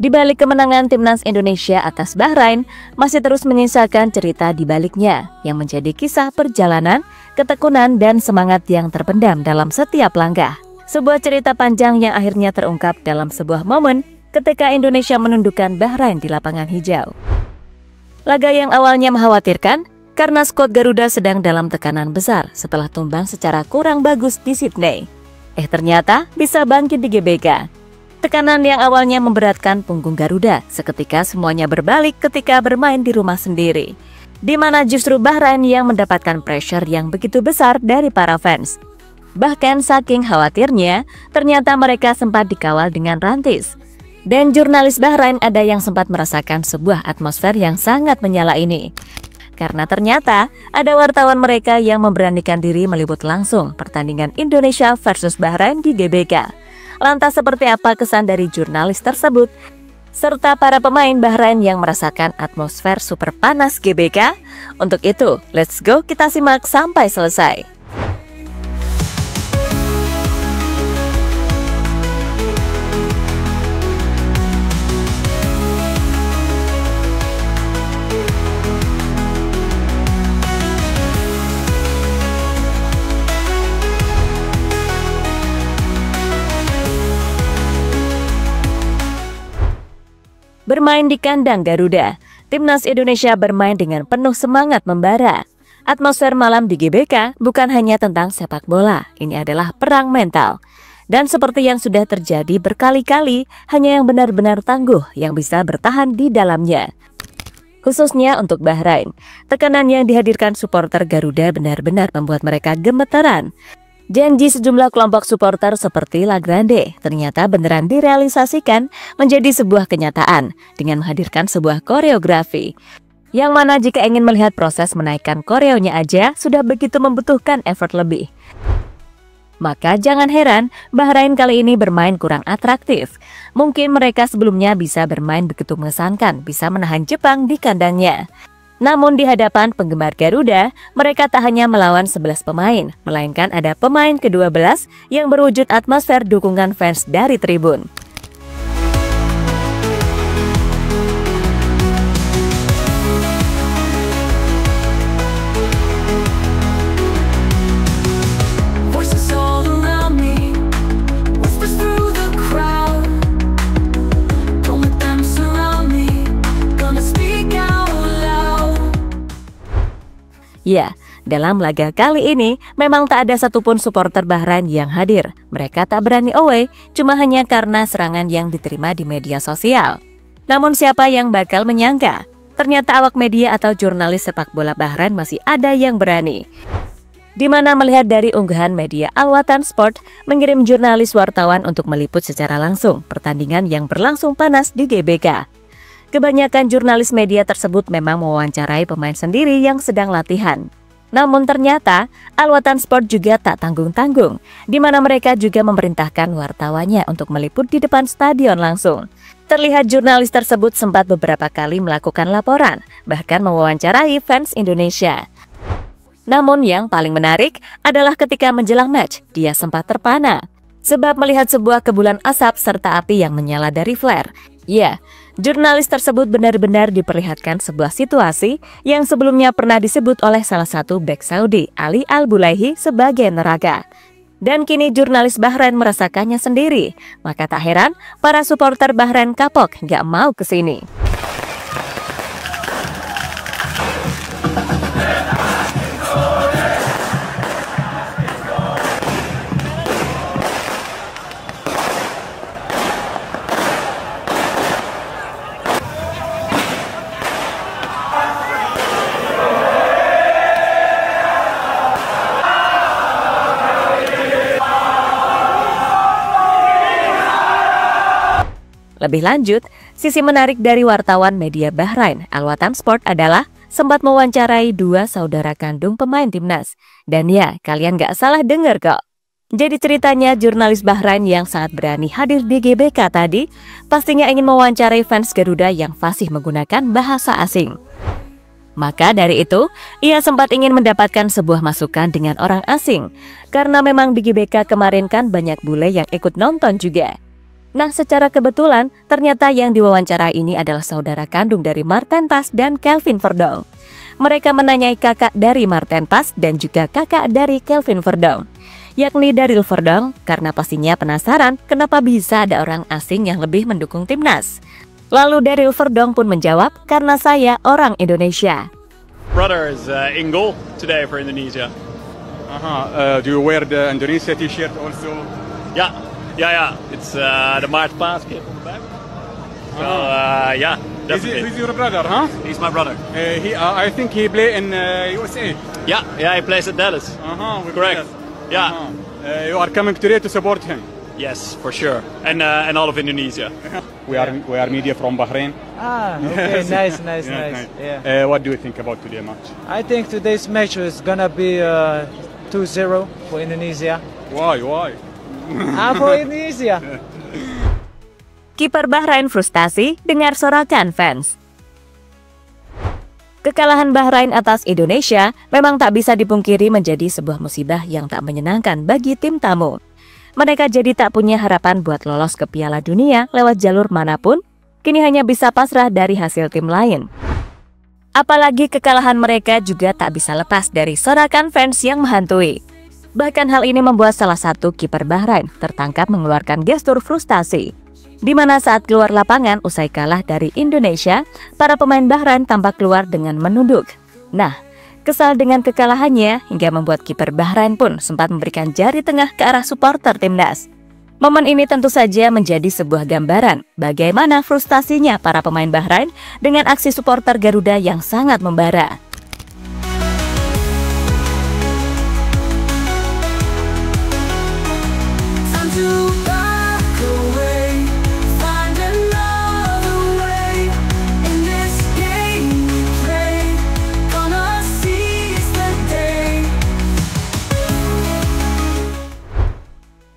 Di balik kemenangan timnas Indonesia atas Bahrain, masih terus menyisakan cerita di baliknya yang menjadi kisah perjalanan, ketekunan, dan semangat yang terpendam dalam setiap langkah. Sebuah cerita panjang yang akhirnya terungkap dalam sebuah momen ketika Indonesia menundukkan Bahrain di lapangan hijau. Laga yang awalnya mengkhawatirkan karena skuad Garuda sedang dalam tekanan besar setelah tumbang secara kurang bagus di Sydney. Ternyata bisa bangkit di GBK. Tekanan yang awalnya memberatkan punggung Garuda seketika semuanya berbalik ketika bermain di rumah sendiri, di mana justru Bahrain yang mendapatkan pressure yang begitu besar dari para fans. Bahkan saking khawatirnya, ternyata mereka sempat dikawal dengan rantis. Dan jurnalis Bahrain ada yang sempat merasakan sebuah atmosfer yang sangat menyala ini. Karena ternyata ada wartawan mereka yang memberanikan diri meliput langsung pertandingan Indonesia versus Bahrain di GBK. Lantas seperti apa kesan dari jurnalis tersebut, serta para pemain Bahrain yang merasakan atmosfer super panas GBK? Untuk itu, let's go kita simak sampai selesai. Bermain di kandang Garuda, timnas Indonesia bermain dengan penuh semangat membara. Atmosfer malam di GBK bukan hanya tentang sepak bola, ini adalah perang mental. Dan seperti yang sudah terjadi berkali-kali, hanya yang benar-benar tangguh yang bisa bertahan di dalamnya. Khususnya untuk Bahrain, tekanan yang dihadirkan supporter Garuda benar-benar membuat mereka gemeteran. Janji sejumlah kelompok supporter seperti La Grande ternyata beneran direalisasikan menjadi sebuah kenyataan dengan menghadirkan sebuah koreografi. Yang mana jika ingin melihat proses menaikkan koreonya aja sudah begitu membutuhkan effort lebih. Maka jangan heran Bahrain kali ini bermain kurang atraktif. Mungkin mereka sebelumnya bisa bermain begitu mengesankan, bisa menahan Jepang di kandangnya. Namun di hadapan penggemar Garuda, mereka tak hanya melawan 11 pemain, melainkan ada pemain ke-12 yang berwujud atmosfer dukungan fans dari tribun. Ya, dalam laga kali ini memang tak ada satupun supporter Bahrain yang hadir. Mereka tak berani away, cuma hanya karena serangan yang diterima di media sosial. Namun siapa yang bakal menyangka? Ternyata awak media atau jurnalis sepak bola Bahrain masih ada yang berani. Di mana melihat dari unggahan media Al Watan Sport mengirim jurnalis wartawan untuk meliput secara langsung pertandingan yang berlangsung panas di GBK. Kebanyakan jurnalis media tersebut memang mewawancarai pemain sendiri yang sedang latihan. Namun ternyata Al Watan Sport juga tak tanggung-tanggung, di mana mereka juga memerintahkan wartawannya untuk meliput di depan stadion langsung. Terlihat jurnalis tersebut sempat beberapa kali melakukan laporan, bahkan mewawancarai fans Indonesia. Namun yang paling menarik adalah ketika menjelang match, dia sempat terpana. Sebab melihat sebuah kebulan asap serta api yang menyala dari flare. Ya, jurnalis tersebut benar-benar diperlihatkan sebuah situasi yang sebelumnya pernah disebut oleh salah satu bek Saudi, Ali Al-Bulaihi, sebagai neraka. Dan kini jurnalis Bahrain merasakannya sendiri. Maka tak heran para supporter Bahrain kapok gak mau kesini. Lebih lanjut, sisi menarik dari wartawan media Bahrain, Al Watan Sport adalah sempat mewawancarai dua saudara kandung pemain timnas. Dan ya, kalian gak salah dengar kok. Jadi ceritanya jurnalis Bahrain yang sangat berani hadir di GBK tadi, pastinya ingin mewawancarai fans Garuda yang fasih menggunakan bahasa asing. Maka dari itu, ia sempat ingin mendapatkan sebuah masukan dengan orang asing. Karena memang di GBK kemarin kan banyak bule yang ikut nonton juga. Nah, secara kebetulan, ternyata yang diwawancara ini adalah saudara kandung dari Maarten Paes dan Kelvin Verdonk. Mereka menanyai kakak dari Maarten Paes dan juga kakak dari Kelvin Verdonk, yakni Daryl Verdonk, karena pastinya penasaran kenapa bisa ada orang asing yang lebih mendukung timnas. Lalu Daryl Verdonk pun menjawab, karena saya orang Indonesia. Brother is in goal today for Indonesia. Do you wear the Indonesia t-shirt also? Yeah. It's the Maarten Paes kit on the back. So yeah, definitely. He's your brother, huh? He's my brother. I think he play in USA. Yeah, he plays at Dallas. Correct. Yeah. You are coming today to support him. Yes, for sure. And all of Indonesia. We are media from Bahrain. Okay, nice. Yeah. What do you think about today's match? I think today's match is gonna be 2-0 for Indonesia. Why? For Indonesia. Kiper Bahrain frustasi dengar sorakan fans. Kekalahan Bahrain atas Indonesia memang tak bisa dipungkiri menjadi sebuah musibah yang tak menyenangkan bagi tim tamu. Mereka jadi tak punya harapan buat lolos ke Piala Dunia lewat jalur manapun, kini hanya bisa pasrah dari hasil tim lain. Apalagi kekalahan mereka juga tak bisa lepas dari sorakan fans yang menghantui. Bahkan hal ini membuat salah satu kiper Bahrain tertangkap mengeluarkan gestur frustasi, di mana saat keluar lapangan usai kalah dari Indonesia, para pemain Bahrain tampak keluar dengan menunduk. Nah, kesal dengan kekalahannya hingga membuat kiper Bahrain pun sempat memberikan jari tengah ke arah supporter timnas. Momen ini tentu saja menjadi sebuah gambaran bagaimana frustasinya para pemain Bahrain dengan aksi supporter Garuda yang sangat membara.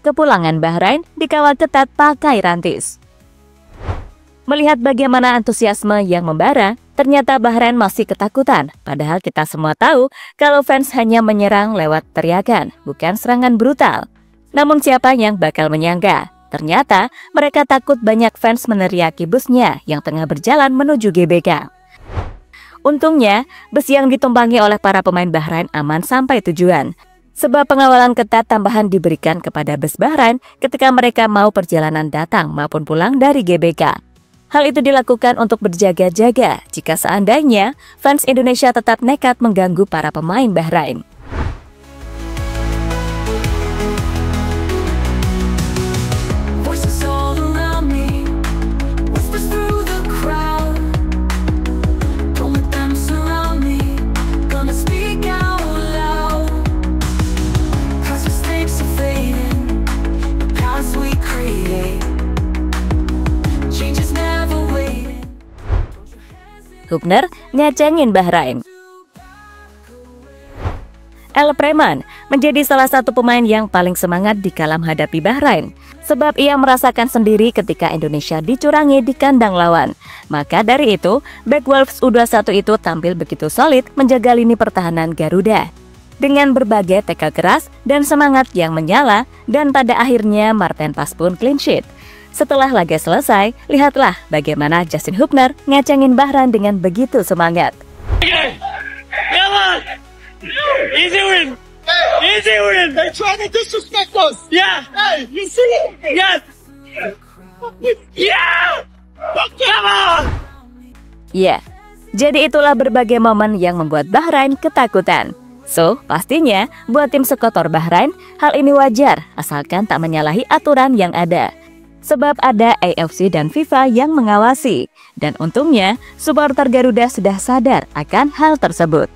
Kepulangan Bahrain dikawal ketat pakai rantis. Melihat bagaimana antusiasme yang membara, ternyata Bahrain masih ketakutan. Padahal kita semua tahu kalau fans hanya menyerang lewat teriakan, bukan serangan brutal. Namun siapa yang bakal menyangka? Ternyata mereka takut banyak fans meneriaki busnya yang tengah berjalan menuju GBK. Untungnya, bus yang ditumpangi oleh para pemain Bahrain aman sampai tujuan. Sebab pengawalan ketat tambahan diberikan kepada bus Bahrain ketika mereka mau perjalanan datang maupun pulang dari GBK. Hal itu dilakukan untuk berjaga-jaga jika seandainya fans Indonesia tetap nekat mengganggu para pemain Bahrain. Hubner ngecengin Bahrain. El Preman menjadi salah satu pemain yang paling semangat di kala menghadapi Bahrain, sebab ia merasakan sendiri ketika Indonesia dicurangi di kandang lawan. Maka dari itu, bek Wolves U21 itu tampil begitu solid menjaga lini pertahanan Garuda. Dengan berbagai tackle keras dan semangat yang menyala, dan pada akhirnya Maarten Paes pun clean sheet. Setelah laga selesai, lihatlah bagaimana Justin Hubner ngecengin Bahrain dengan begitu semangat. Easy win! Easy win! They trying to disrespect us! Yeah! Hey, you see it? Yes! Yeah! Come on! Ya, jadi itulah berbagai momen yang membuat Bahrain ketakutan. So, pastinya buat tim sekotor Bahrain, hal ini wajar asalkan tak menyalahi aturan yang ada. Sebab ada AFC dan FIFA yang mengawasi. Dan untungnya, supporter Garuda sudah sadar akan hal tersebut.